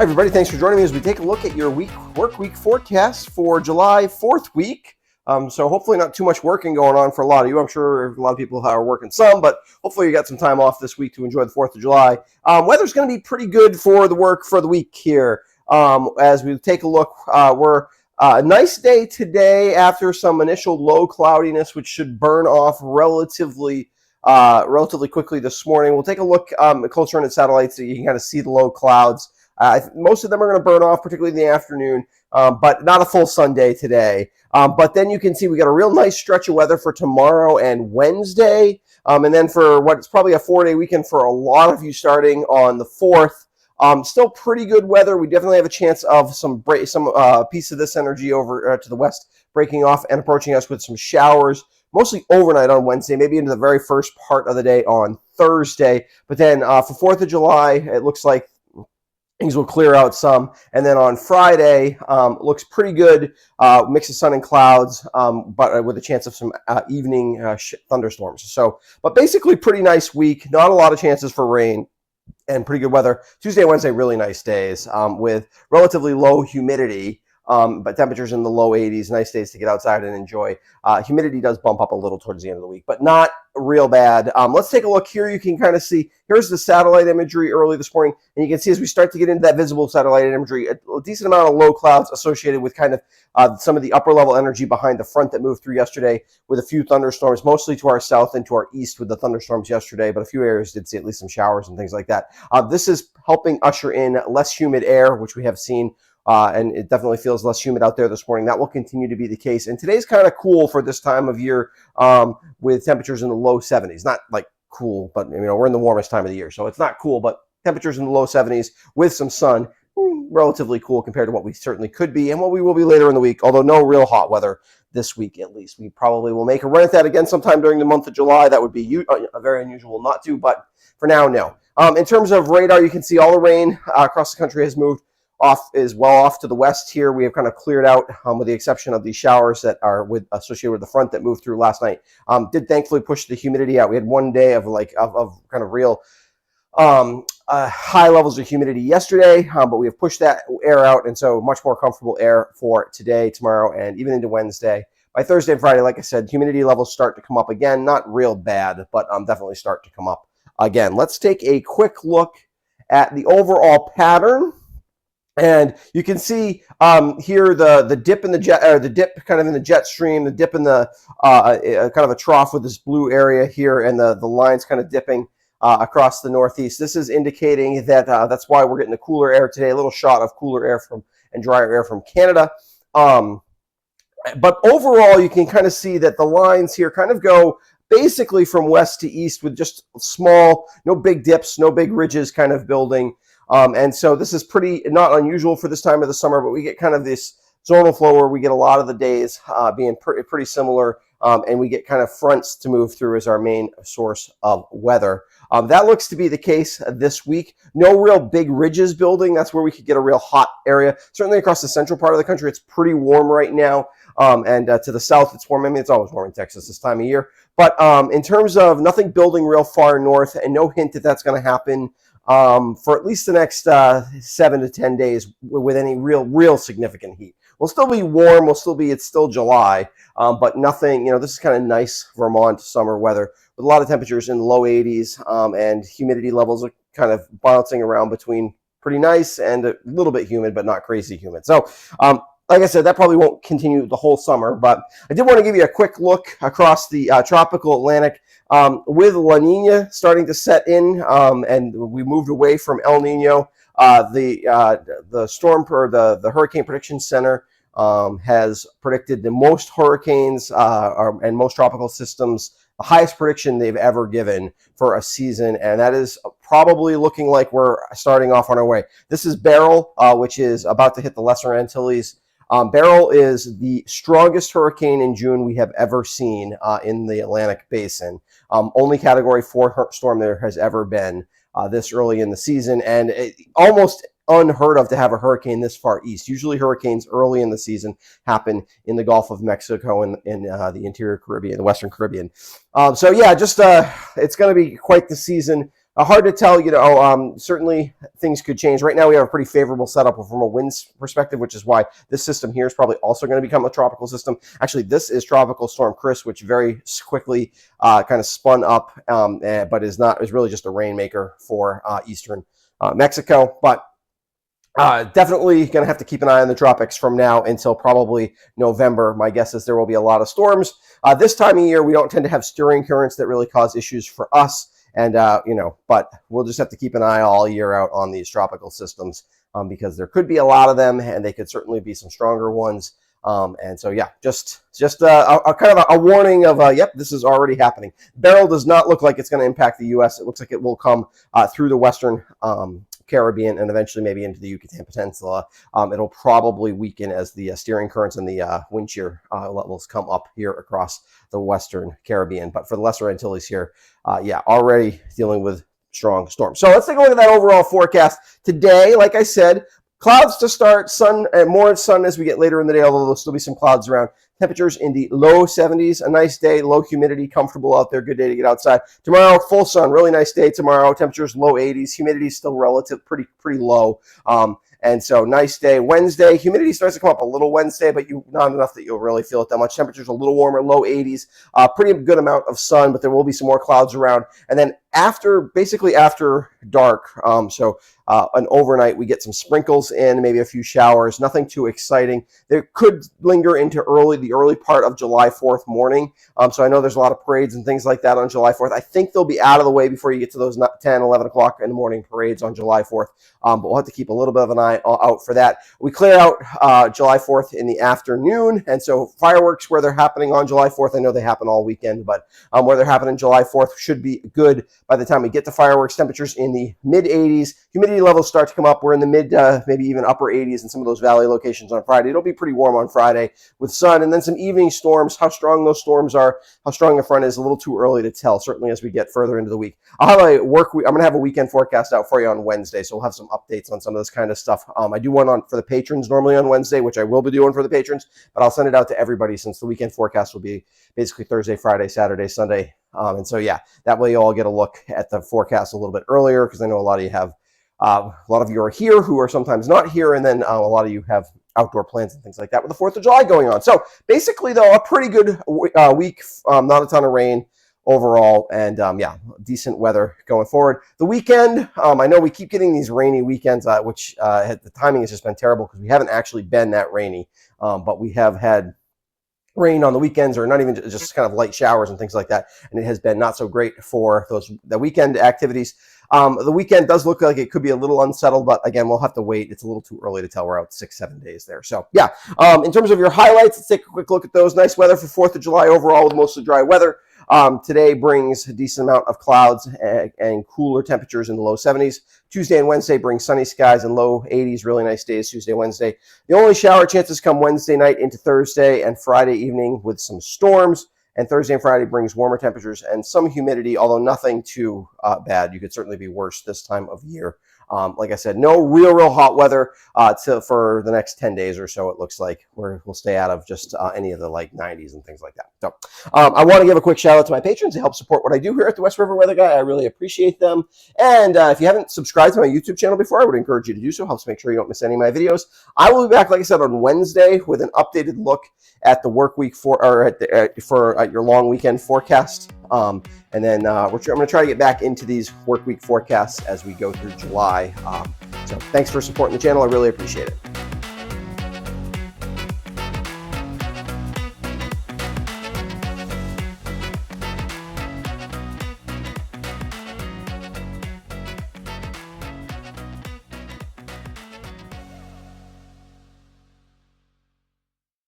everybody. Thanks for joining me as we take a look at your work week forecast for July 4th week. So hopefully not too much working going on for a lot of you. I'm sure a lot of people are working some, but hopefully you got some time off this week to enjoy the 4th of July. Weather's going to be pretty good for the work for the week here. As we take a look, we're a nice day today after some initial low cloudiness, which should burn off relatively quickly this morning. We'll take a look closer into satellites so you can kind of see the low clouds. Most of them are going to burn off, particularly in the afternoon, but not a full sun day today. But then you can see we got a real nice stretch of weather for tomorrow and Wednesday. And then for what's probably a 4-day weekend for a lot of you starting on the 4th. Still pretty good weather. We definitely have a chance of some piece of this energy over to the west breaking off and approaching us with some showers, mostly overnight on Wednesday, maybe into the very first part of the day on Thursday. But then for 4th of July, it looks like things will clear out some. And then on Friday, looks pretty good. Mix of sun and clouds, but with a chance of some evening thunderstorms. But basically pretty nice week. Not a lot of chances for rain and pretty good weather. Tuesday and Wednesday, really nice days with relatively low humidity. But temperatures in the low 80s, nice days to get outside and enjoy. Humidity does bump up a little towards the end of the week, but not real bad. Let's take a look here. You can kind of see, here's the satellite imagery early this morning, and you can see as we start to get into that visible satellite imagery, a decent amount of low clouds associated with kind of some of the upper level energy behind the front that moved through yesterday with a few thunderstorms, mostly to our south and to our east with the thunderstorms yesterday, but a few areas did see at least some showers and things like that. This is helping usher in less humid air, which we have seen. And it definitely feels less humid out there this morning. That will continue to be the case. And today's kind of cool for this time of year with temperatures in the low 70s. Not like cool, but we're in the warmest time of the year. So it's not cool, but temperatures in the low 70s with some sun, relatively cool compared to what we certainly could be and what we will be later in the week, although no real hot weather this week at least. We probably will make a run at that again sometime during the month of July. That would be very unusual not to, but for now, no. In terms of radar, you can see all the rain across the country has moved off to the west here. We have kind of cleared out with the exception of the showers that are associated with the front that moved through last night. Did thankfully push the humidity out. We had one day of kind of real high levels of humidity yesterday, but we have pushed that air out, and so much more comfortable air for today, tomorrow, and even into Wednesday. By Thursday and Friday, like I said, humidity levels start to come up again. Not real bad, but definitely start to come up again. Let's take a quick look at the overall pattern. And you can see here the dip in the jet, or the dip kind of in the jet stream, the dip in the kind of a trough with this blue area here, and the lines kind of dipping across the northeast. This is indicating that that's why we're getting the cooler air today. A little shot of cooler air and drier air from Canada. But overall, you can kind of see that the lines here kind of go basically from west to east with just small, no big dips, no big ridges kind of building. And so this is pretty not unusual for this time of the summer, but we get kind of this zonal flow where we get a lot of the days being pretty similar, and we get kind of fronts to move through as our main source of weather. That looks to be the case this week. No real big ridges building. That's where we could get a real hot area. Certainly across the central part of the country, it's pretty warm right now. And to the south, it's warm. I mean, it's always warm in Texas this time of year. But in terms of nothing building real far north, and no hint that that's going to happen for at least the next 7 to 10 days with any real significant heat. We'll still be warm. It's still July, but nothing, this is kind of nice Vermont summer weather with a lot of temperatures in the low 80s, and humidity levels are kind of bouncing around between pretty nice and a little bit humid, but not crazy humid. So, like I said, that probably won't continue the whole summer, but I did want to give you a quick look across the tropical Atlantic with La Nina starting to set in, and we moved away from El Nino. The storm or the Hurricane Prediction Center has predicted the most hurricanes and most tropical systems, the highest prediction they've ever given for a season, and that is probably looking like we're starting off on our way. This is Beryl, which is about to hit the Lesser Antilles. Beryl is the strongest hurricane in June we have ever seen in the Atlantic Basin. Only Category 4 storm there has ever been this early in the season, and almost unheard of to have a hurricane this far east. Usually hurricanes early in the season happen in the Gulf of Mexico and in the interior Caribbean, the Western Caribbean. So yeah, just it's going to be quite the season Hard to tell, certainly things could change. Right now we have a pretty favorable setup from a winds perspective, which is why this system here is probably also going to become a tropical system. Actually, this is Tropical Storm Chris, which very quickly kind of spun up, but is really just a rainmaker for eastern Mexico. But definitely going to have to keep an eye on the tropics from now until probably November. My guess is there will be a lot of storms. This time of year, we don't tend to have stirring currents that really cause issues for us. And, but we'll just have to keep an eye all year out on these tropical systems because there could be a lot of them, and they could certainly be some stronger ones. And so, yeah, just a kind of a warning of, yep, this is already happening. Beryl does not look like it's going to impact the U.S. It looks like it will come through the western Caribbean and eventually maybe into the Yucatan Peninsula. It'll probably weaken as the steering currents and the wind shear levels come up here across the western Caribbean. But for the Lesser Antilles here, yeah, already dealing with strong storms. So let's take a look at that overall forecast. Today, like I said, clouds to start, sun, more sun as we get later in the day, although there'll still be some clouds around. Temperatures in the low 70s, a nice day, low humidity, comfortable out there, good day to get outside. Tomorrow, full sun, really nice day tomorrow. Temperatures low 80s, humidity still relative, pretty low. And so nice day. Wednesday, humidity starts to come up a little Wednesday, but not enough that you'll really feel it that much. Temperatures a little warmer, low 80s, pretty good amount of sun, but there will be some more clouds around. And then basically after dark, an overnight, we get some sprinkles in, maybe a few showers, nothing too exciting. There could linger into the early part of July 4th morning. So I know there's a lot of parades and things like that on July 4th. I think they'll be out of the way before you get to those 10, 11 o'clock in the morning parades on July 4th. But we'll have to keep a little bit of an eye out for that. We clear out July 4th in the afternoon. And so fireworks where they're happening on July 4th, I know they happen all weekend, but where they're happening July 4th should be good by the time we get to fireworks. Temperatures in the mid 80s. Humidity levels start to come up. We're in the mid, maybe even upper 80s in some of those valley locations on Friday. It'll be pretty warm on Friday with sun and then some evening storms. How strong those storms are, how strong the front is, a little too early to tell, certainly as we get further into the week. I'm going to have a weekend forecast out for you on Wednesday, so we'll have some updates on some of this kind of stuff. I do one for the patrons normally on Wednesday, which I will be doing for the patrons, but I'll send it out to everybody since the weekend forecast will be basically Thursday, Friday, Saturday, Sunday. And so, yeah, that way you all get a look at the forecast a little bit earlier because I know a lot of you have a lot of you are here who are sometimes not here, and then a lot of you have outdoor plans and things like that with the 4th of July going on. So basically, though, a pretty good week, not a ton of rain overall, and yeah, decent weather going forward. The weekend, I know we keep getting these rainy weekends, which the timing has just been terrible because we haven't actually been that rainy, but we have had rain on the weekends, or not even just kind of light showers and things like that, and it has been not so great for the weekend activities. The weekend does look like it could be a little unsettled, but again, we'll have to wait. It's a little too early to tell. We're out 6-7 days there. So yeah, in terms of your highlights, let's take a quick look at those. Nice weather for 4th of July overall with mostly dry weather. Today brings a decent amount of clouds and cooler temperatures in the low 70s. Tuesday and Wednesday bring sunny skies and low 80s. Really nice days Tuesday, Wednesday. The only shower chances come Wednesday night into Thursday and Friday evening with some storms. And Thursday and Friday brings warmer temperatures and some humidity, although nothing too bad. You could certainly be worse this time of year. Like I said, no real hot weather for the next 10 days or so, it looks like. We'll stay out of just any of the 90s and things like that. So I want to give a quick shout out to my patrons. They help support what I do here at the West River Weather Guy. I really appreciate them. And if you haven't subscribed to my YouTube channel before, I would encourage you to do so. Helps make sure you don't miss any of my videos. I will be back, like I said, on Wednesday with an updated look at the work week for your long weekend forecast. And then I'm going to try to get back into these work week forecasts as we go through July. So thanks for supporting the channel. I really appreciate it.